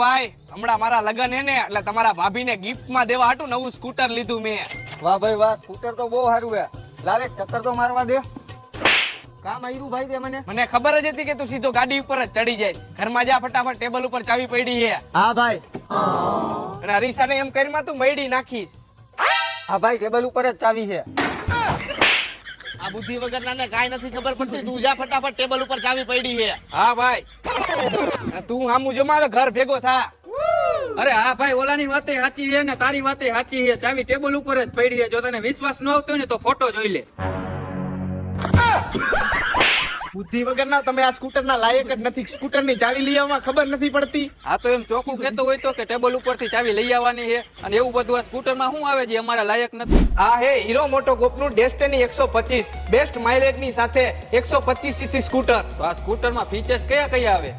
ભાઈ હમણાં મારા લગન હે ને એટલે તમારા ભાભીને ગિફ્ટમાં દેવા હાટું નવું સ્કૂટર લીધું મેં. વાહ ભાઈ વાહ, સ્કૂટર તો બહુ સારું છે. લારે ચક્કર તો મારવા દે. કામ આવ્યું ભાઈ તે મને ખબર જ હતી કે તું સીધો ગાડી ઉપર જ ચડી જાય. ઘરમાં જા ફટાફટ, ટેબલ ઉપર ચાવી પડી છે. હા ભાઈ. અને હરીસાને એમ કરીમાં તું મયડી નાખીશ. હા ભાઈ, ટેબલ ઉપર જ ચાવી છે. આ બુદ્ધિ વગરના ને કાઈ નથી ખબર પડતી. તું જા ફટાફટ, ટેબલ ઉપર ચાવી પડી છે. હા ભાઈ. તું આમું જમાવે ઘર ભેગો થા. અરે હા ભાઈ, ઓલાની વાતે સાચી છે ને તારી વાતે સાચી છે. ચાવી ટેબલ ઉપર જ પડી છે. જો તને વિશ્વાસ ન આવતો ને તો ફોટો જોઈ લે. બુદ્ધિ વગરના તમે આ સ્કૂટર ના લાયક જ નથી. સ્કૂટર ની ચાવી લઈ આવવા ખબર નથી પડતી. આ તો એમ ચોખ્ખું કહેતો હોય તો કે ટેબલ ઉપરથી ચાવી લઈ આવવાની છે અને એવું બધું આ સ્કૂટર માં શું આવે છે અમારા લાયક નથી. આ હે હીરો મોટોકોર્પ નું ડેસ્ટિની 125 બેસ્ટ માઇલેજ ની સાથે 125 સીસી સ્કૂટર. તો આ સ્કૂટર માં ફીચર્સ કયા કયા આવે?